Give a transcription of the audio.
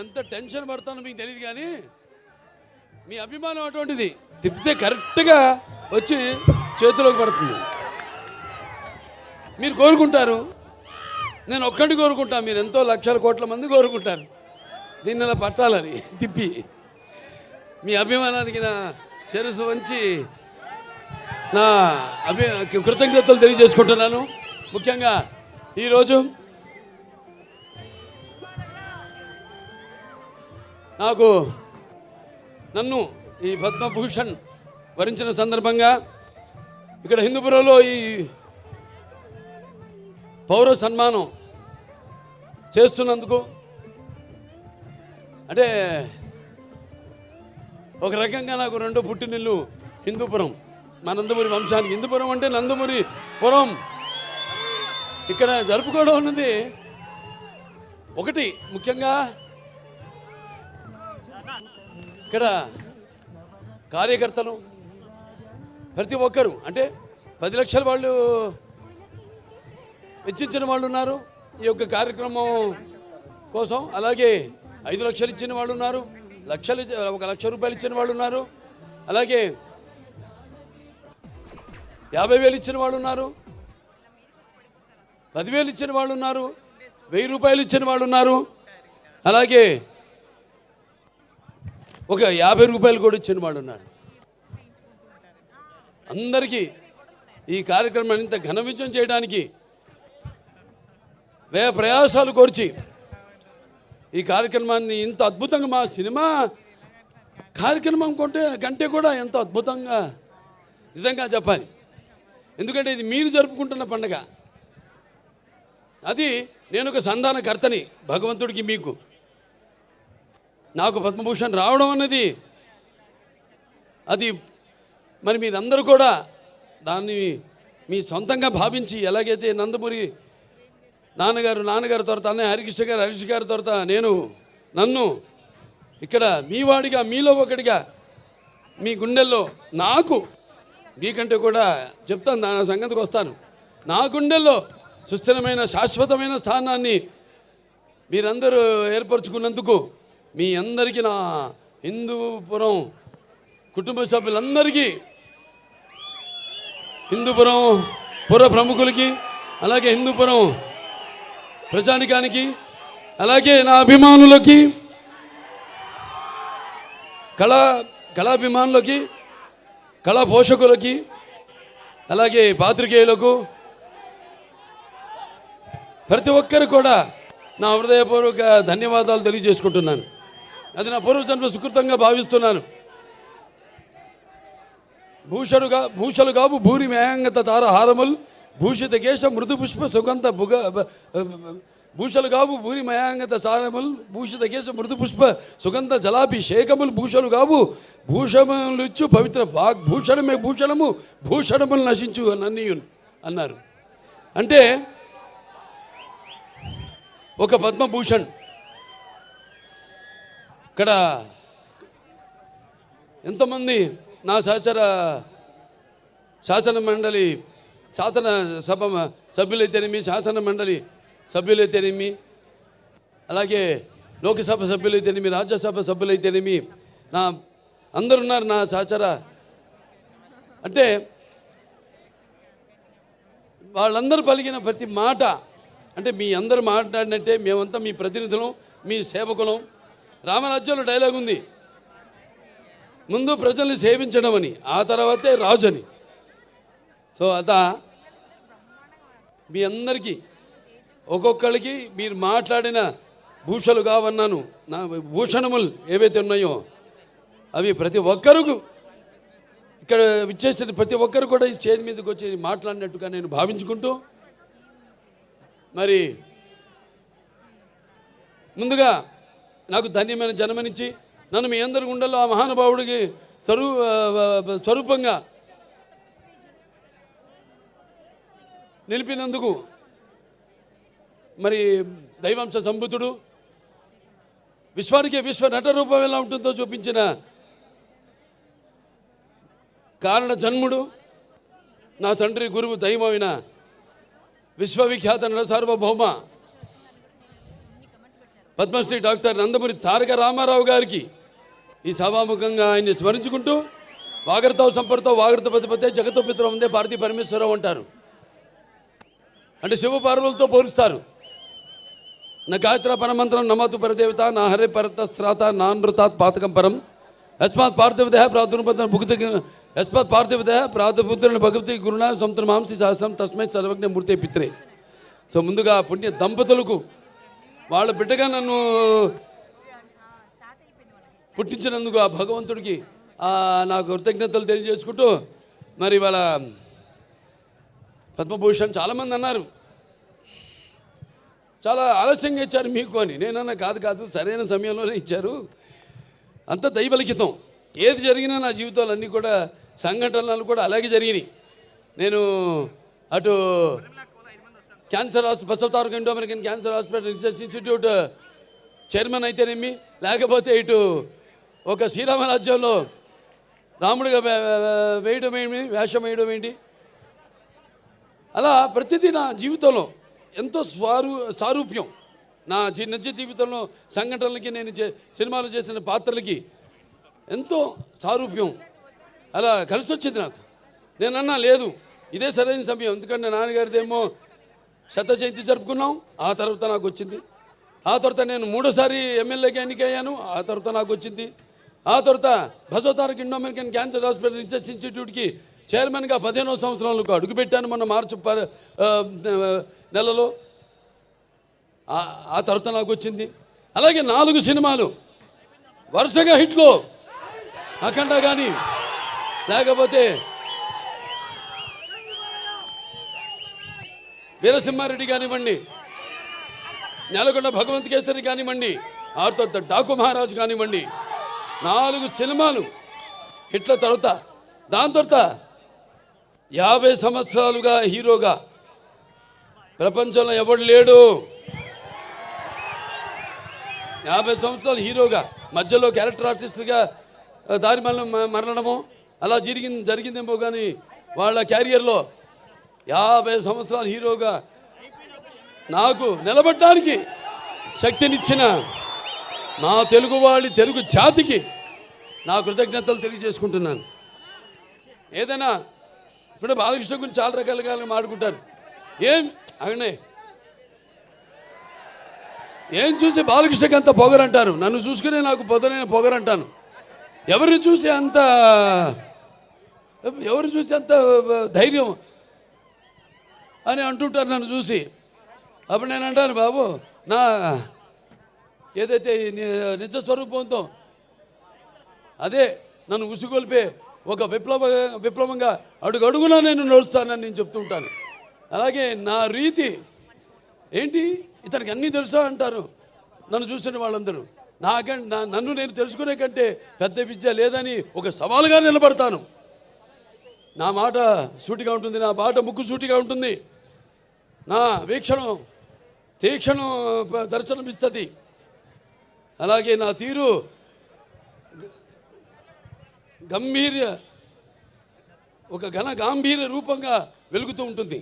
ఎంత టెన్షన్ పడతానో మీకు తెలియదు, కానీ మీ అభిమానం అటువంటిది. తిప్పితే కరెక్ట్గా వచ్చి చేతిలోకి పడుతుంది. మీరు కోరుకుంటారు, నేను ఒక్కటి కోరుకుంటా, మీరు ఎంతో లక్షల కోట్ల మంది కోరుకుంటారు దీన్ని అలా పట్టాలని. తిప్పి మీ అభిమానానికి నా శిరస్సు వంచి నా కృతజ్ఞతలు తెలియజేసుకుంటున్నాను. ముఖ్యంగా ఈరోజు నన్ను ఈ పద్మభూషణ్ వరించిన సందర్భంగా ఇక్కడ హిందూపురంలో ఈ పౌర సన్మానం చేస్తున్నందుకు, అంటే ఒక రకంగా నాకు రెండో పుట్టినిల్లు హిందూపురం, మా నందమూరి వంశానికి. హిందూపురం అంటే నందమూరి పురం. ఇక్కడ జరుపుకోవడం ఉన్నది ఒకటి. ముఖ్యంగా ఇక్కడ కార్యకర్తలు ప్రతి ఒక్కరు, అంటే 10 లక్షల వాళ్ళు వెచ్చించిన వాళ్ళు ఉన్నారు ఈ యొక్క కార్యక్రమం కోసం. అలాగే 5 లక్షలు ఇచ్చిన వాళ్ళు ఉన్నారు, 1 లక్ష రూపాయలు ఇచ్చిన వాళ్ళు ఉన్నారు, అలాగే 50,000 ఇచ్చిన వాళ్ళు ఉన్నారు, 10,000 ఇచ్చిన వాళ్ళు ఉన్నారు, 1000 రూపాయలు ఇచ్చిన వాళ్ళు ఉన్నారు, అలాగే ఒక 50 రూపాయలు కూడా ఇచ్చిన వాళ్ళు ఉన్నారు. అందరికీ ఈ కార్యక్రమాన్ని ఇంత ఘన విజయం చేయడానికి వ్యయ ప్రయాసాలు కోర్చి ఈ కార్యక్రమాన్ని ఇంత అద్భుతంగా, మా సినిమా కార్యక్రమం కంటే కూడా ఎంతో అద్భుతంగా నిజంగా చెప్పాలి. ఎందుకంటే ఇది మీరు జరుపుకుంటున్న పండుగ. అది నేను ఒక సంధానకర్తని భగవంతుడికి. మీకు నాకు పద్మభూషణ్ రావడం అన్నది అది మరి మీరందరూ కూడా దాన్ని మీ సొంతంగా భావించి, ఎలాగైతే నందమూరి నాన్నగారు తర్వాత అన్నయ్య హరీష్ గారి తర్వాత నన్ను ఇక్కడ మీ వాడిగా, మీలో ఒకటిగా, మీ గుండెల్లో నాకు మీకంటే కూడా చెప్తాను, నా సంగతికి వస్తాను, నా గుండెల్లో సుస్థిరమైన శాశ్వతమైన స్థానాన్ని మీరందరూ ఏర్పరచుకున్నందుకు మీ అందరికీ, నా హిందూపురం కుటుంబ సభ్యులందరికీ, హిందూపురం పుర ప్రముఖులకి, అలాగే హిందూపురం ప్రజానికానికి, అలాగే నా అభిమానులకి, కళాభిమానులకి, కళా పోషకులకి, అలాగే పాత్రికేయులకు, ప్రతి ఒక్కరు కూడా నా హృదయపూర్వక ధన్యవాదాలు తెలియజేసుకుంటున్నాను. అది నా పూర్వజన్మ సుకృతంగా భావిస్తున్నాను. భూషలు గాబు భూరి మేయంగత తార హారముల్ భూషిత కేశ మృదు పుష్ప సుగంధ భూషలు గాబు భూరి మయాంగత తారముల్ భూషిత కేశ మృదు పుష్ప సుగంధ జలాభిషేకములు భూషలు గాబు భూషములిచ్చు పవిత్ర వాగ్భూషణమే భూషణము భూషణములు నశించు నన్నీయున్ అన్నారు. అంటే ఒక పద్మభూషణ్ ఇక్కడ ఎంతమంది నా శాసన సభ సభ్యులైతేనేమి, శాసన మండలి సభ్యులైతేనేమి, అలాగే లోక్సభ సభ్యులైతేనేమి, రాజ్యసభ సభ్యులైతేనేమి, నా అందరున్నారు నా సహచర. అంటే వాళ్ళందరూ పలికిన ప్రతి మాట, అంటే మీ అందరూ మాట్లాడినట్టే మేమంతా మీ ప్రతినిధులం, మీ సేవకులం. రామరాజ్యంలో డైలాగ్ ఉంది, ముందు ప్రజల్ని సేవించడం అని, ఆ తర్వాతే రాజు అని. సో మీ అందరికీ ఒక్కొక్కరికి మీరు మాట్లాడిన భూషలు కావన్నాను, నా భూషణములు ఏవైతే ఉన్నాయో అవి ప్రతి ఒక్కరు ఇక్కడ విచ్చేసిన ప్రతి ఒక్కరు కూడా ఈ స్టేజ్ మీదకి వచ్చి మాట్లాడినట్టుగా నేను భావించుకుంటూ, మరి ముందుగా నాకు ధన్యమైన జన్మనిచ్చి నన్ను మీ అందరి గుండెల్లో ఆ మహానుభావుడికి స్వరూపంగా నిలిపినందుకు, మరి దైవాంశ సంభూతుడు, విశ్వానికి విశ్వ నట రూపం ఎలా ఉంటుందో చూపించిన కారణ జన్ముడు, నా తండ్రి గురువు దైవమైన విశ్వవిఖ్యాత నట సార్వభౌమ పద్మశ్రీ డాక్టర్ నందమూరి తారక రామారావు గారికి ఈ సభాముఖంగా ఆయన్ని స్మరించుకుంటూ వాగర్తో సంపర్తో వాగర్త పతిపతే జగతో పితరం ఉందే భారతీ పరమేశ్వరరావు అంటారు. అంటే శివపార్వలతో పోలుస్తారు. నా గాయత్ర పరమంత్రం నమతు పరదేవత నా హరే పరత శ్రాత నానృతాత్ పాతకం పరం యస్మాత్ పార్థివదేహ ప్రాదుర్పద భుక్తి యస్మాత్ పార్థివదేహ ప్రాదుపుత్రుని భగవతి గురుణ సముద్ర మాంసి సహస్రం తస్మై సర్వజ్ఞ మూర్తే పిత్రే. సో ముందుగా పుణ్య దంపతులకు వాళ్ళ బిడ్డగా నన్ను పుట్టించినందుకు ఆ భగవంతుడికి నాకు కృతజ్ఞతలు తెలియజేసుకుంటూ మరి వాళ్ళ పద్మభూషణ్ చాలామంది అన్నారు చాలా ఆలస్యంగా ఇచ్చారు మీకు అని. నేనన్నా కాదు సరైన సమయంలోనే ఇచ్చారు. అంత దైవలిఖితం. ఏది జరిగినా నా జీవితాలు అన్నీ కూడా సంఘటనలు కూడా అలాగే జరిగినాయి. నేను అటు cancer hospital Basavataraka Indo American cancer hospital research institute chairman అయితేనేమి, లేకపోతే ఇటు ఒక శ్రీరామరాజ్యంలో రాముడిగా వేయడం ఏంటి, వేషం వేయడం ఏంటి, అలా ప్రతిదీ నా జీవితంలో ఎంతో సారూప్యం. నా నిజ జీవితంలో సంఘటనలకి నేను సినిమాలు చేసిన పాత్రలకి ఎంతో సారూప్యం అలా కలిసి వచ్చింది నాకు. నేనన్నా లేదు ఇదే సరైన సమయం. ఎందుకంటే నాన్నగారిదేమో శత జయంతి జరుపుకున్నాం, ఆ తర్వాత నాకు వచ్చింది. ఆ తర్వాత నేను 3సారి ఎమ్మెల్యేగా ఎన్నికయ్యాను, ఆ తర్వాత నాకు వచ్చింది. ఆ తర్వాత Basavataraka Indo American cancer hospital research ఇన్స్టిట్యూట్కి చైర్మన్గా 15వ సంవత్సరంలో అడుగుపెట్టాను మొన్న మార్చి నెలలో. ఆ తర్వాత నాకు వచ్చింది. అలాగే 4 సినిమాలు వరుసగా హిట్లో, అఖండ కానీ లేకపోతే వీరసింహారెడ్డి కానివ్వండి, నెలకొండ భగవంత్ కేసరి కానివ్వండి, ఆ తర్వాత డాకు మహారాజు కానివ్వండి, 4 సినిమాలు హిట్ల తర్వాత దాని తర్వాత 50 సంవత్సరాలుగా హీరోగా ప్రపంచంలో ఎవడు లేడు. 50 సంవత్సరాలు హీరోగా మధ్యలో క్యారెక్టర్ ఆర్టిస్టుగా దారి మరణము అలా జరిగిందేమో కానీ వాళ్ళ క్యారియర్లో 50 సంవత్సరాలు హీరోగా నాకు నిలబడటానికి శక్తినిచ్చిన నా తెలుగు జాతికి నా కృతజ్ఞతలు తెలియజేసుకుంటున్నాను. ఏదైనా ఇప్పుడు బాలకృష్ణ గురించి చాలా రకాలుగా మాట్లాడుకుంటారు. ఏం చూసి బాలకృష్ణకి అంత పొగరంటారు, నన్ను చూసుకునే నాకు పొదనైన పొగరంటాను. ఎవరిని చూసి అంత ధైర్యం అని అంటుంటారు నన్ను చూసి. అప్పుడు నేను అంటాను, బాబు నా ఏదైతే నిజస్వరూపంతో అదే నన్ను ఉసిగొల్పే ఒక విప్లవంగా అడుగడుగునా నేను నడుస్తానని నేను చెప్తూ ఉంటాను. అలాగే నా రీతి ఏంటి, ఇతనికి అన్నీ తెలుసా అంటారు నన్ను చూసిన వాళ్ళందరూ. నన్ను నేను తెలుసుకునే కంటే పెద్ద విద్య లేదని ఒక సవాలుగా నిలబడతాను. నా మాట సూటిగా ఉంటుంది, నా మాట ముక్కు సూటిగా ఉంటుంది, నా వీక్షణం తీక్షణం దర్శనమిస్తుంది. అలాగే నా తీరు ఒక ఘన గాంభీర్య రూపంగా వెలుగుతూ ఉంటుంది.